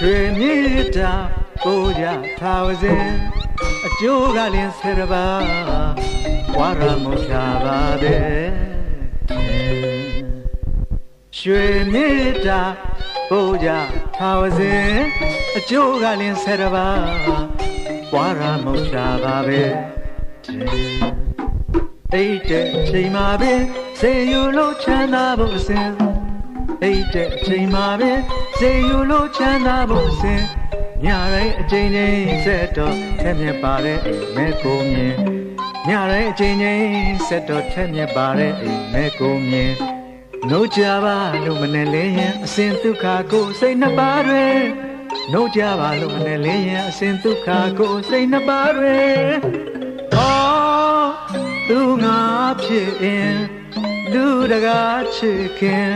ရွှေမြေတာကိုကြထားဝစဉ်အကျိုးကလင်းဆယ်တပါးဝါရမုတ်ချပါတဲ့ရွှေမြေတာကိုကြထားဝစဉ်အကျိုးကလင်းဆယ်တပါးဝါရမုတ်ချပါပဲအိတ်တဲ့ချိန်မှာပဲစေယူလို့ချမ်းသာဖို့အစဉ်အိတ်တဲ့အချိန်မှာပဲစေယူလို့ချမ်းသာဖို့စဉ်ညတိုင်းအချိန်ချင်းဆက်တော့ထက်မြက်ပါတဲ့အိမ်မဲကိုမြင်ညတိုင်းအချိန်ချင်းဆက်တော့ထက်မြက်ပါတဲ့အိမ်မဲကိုမြင်နှုတ်ကြပါလို့မနဲ့လင်းရင်အစဉ်ဒုက္ခကိုစိတ်နှစ်ပါးတွင်နှုတ်ကြပါလို့မနဲ့လင်းရင်အစဉ်ဒုက္ခကိုစိတ်နှစ်ပါးတွင်အော်သူငါဖြစ်ရင်လူတကားချစ်ခင်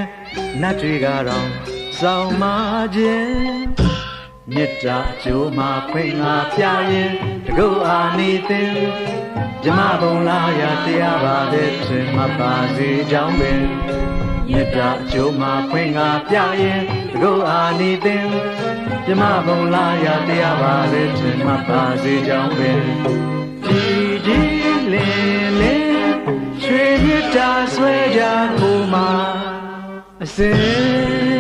နတ်တွေကတော့စောင်းမခြင်းမေတ္တာအကျိုးမှာဖွင့်ငါပြရင်တကုတ်အာနေသိဓမ္မဘုံလာရတရားပါတဲ့ထင်မှပါစေကြောင်းပင်မေတ္တာအကျိုးမှာဖွင့်ငါပြရင်တကုတ်အာနေသိဓမ္မဘုံလာရတရားပါတဲ့ထင်မှပါစေကြောင်းပင်ဒီလေလေရွှေမေတ္တာဆွဲကြကိုမှာအစဉ်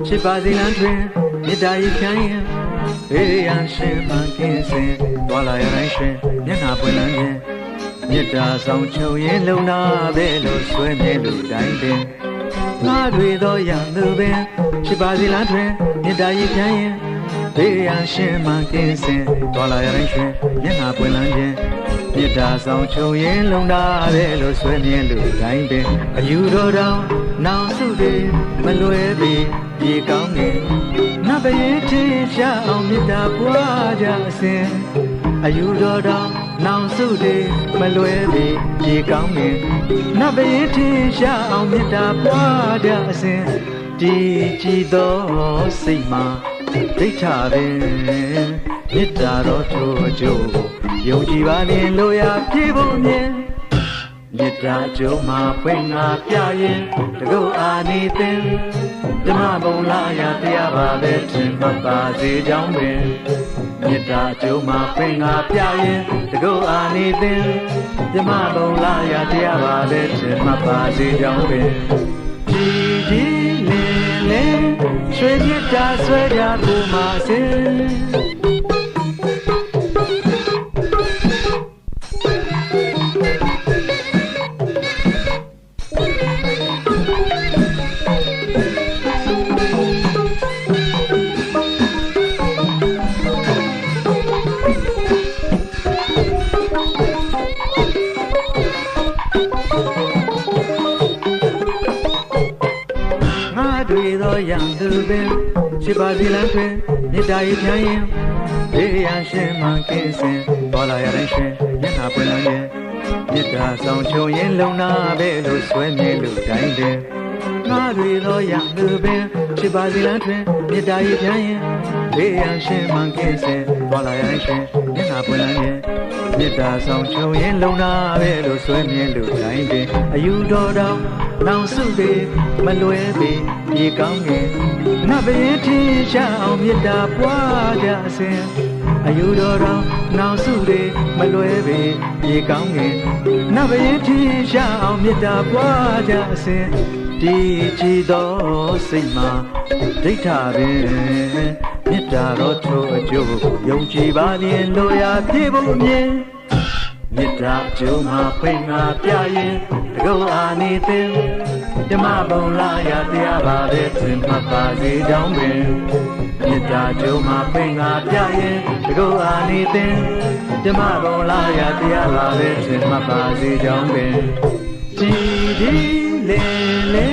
ချစ်ပါစေလမ်းတွင်မေတ္တာရခံရင်ဘေးရန်ရှင်မှန်ကင်းစင်သွားလာရတိုင်းရှင်မျက်နှာပွင့်လန်းခြင်းမေတ္တာဆောင်ချုပ်ရင်လုံနာပဲလို့ဆွဲမြဲလူတိုင်းပင်ငါတွေသောရန်သူပင်ချစ်ပါစေလမ်းတွင်မေတ္တာရခံရင်ဘေးရန်ရှင်မှန်ကင်းစင်သွားလာရတိုင်းရှင်မျက်နှာပွင့်လန်းခြင်းမေတ္တာဆောင်ချုပ်ရင်လုံနာပဲလို့ဆွဲမြဲလူတိုင်းပင်အယူတော်တောင်နောင်စုတွေမလွယ်ပြီပြေကောင်းနေနတ်ပရိသေရှာအောင်မေတ္တာပွားကြအစဉ်အယူတော်တောင်နောင်စုတွေမလွယ်ပြီပြေကောင်းနေနတ်ပရိသေရှာအောင်မေတ္တာပွားကြအစဉ်ဒီကြည်သောစိတ်မှာဒိဋ္ဌာပင်မေတ္တာတော်ထိုးကြိုးယုံကြည်ပါလင်လိုရာပြေဖို့မြင်မေတ္တာကြုံမှာဖွင့်ငါပြရင်တကုတ်အာနေသိဓမ္မဘုံလာရတရားပါပဲထင်မှတ်ပါစေကြောင်းပင်မေတ္တာကြုံမှာဖွင့်ငါပြရင်တကုတ်အာနေသိဓမ္မဘုံလာရတရားပါပဲထင်မှတ်ပါစေကြောင်းပင်ဒီလေလေရွှေမေတ္တာဆွဲကြကိုမှာစေရန်သူပင်ချစ်ပါစေလမ်းတွင်မေတ္တာရခံရင်ဘေးရန်ရှင်မှန်ကင်းစင်ပေါ်လာရတဲ့ရှင်မျက်နှာပွင့်လန်းရင်မေတ္တာဆောင်ချုပ်ရင်လုံနာပဲလို့ဆွဲမြဲလူတိုင်းပင်ငါတွေသောရန်သူပင်ချစ်ပါစေလမ်းတွင်မေတ္တာရခံရင်ဘေ ဘေးရန်ရှင်မှန်ကင်းစင်သွားလာရရှင်မျက်နှာပွင့်လန်းခြင်းမေတ္တာဆောင်ချုံရင်လုံနာပဲလို့ဆွဲမြဲလို့တိုင်းပင်အယူတော်တောင်နောင်စုသေးမလွဲပေပြေကောင်းငယ်နတ်ဘရင်ထင်ရှားအောင်မေတ္တာပွားကြစဉ်အယူတော်တောင်နောင်စုသေးမလွဲပေပြေကောင်းငယ်နတ်ဘရင်ထင်ရှားအောင်မေတ္တာပွားကြစဉ်ဒီကြည်သောစိတ်မှာဒိဋ္ဌာပင်မေတ္တာတော်ထိုအကျိုးယုံကြည်ပါလျင်တို့ရာပြေဖို့မြင်မေတ္တာကျိုးမှာဖိတ်ငါပြရင်တကုတ်အာနေသိဓမ္မဘုံလာရတရားပါပဲသင်မှတ်ပါစေကြောင်းပင်မေတ္တာကျိုးမှာဖိတ်ငါပြရင်တကုတ်အာနေသိဓမ္မဘုံလာရတရားပါပဲသင်မှတ်ပါစေကြောင်းပင်ကြည်ဒီလေလေ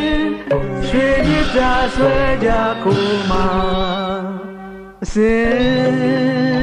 ရွှေမြတ်စွဲကြခုမှာအစင်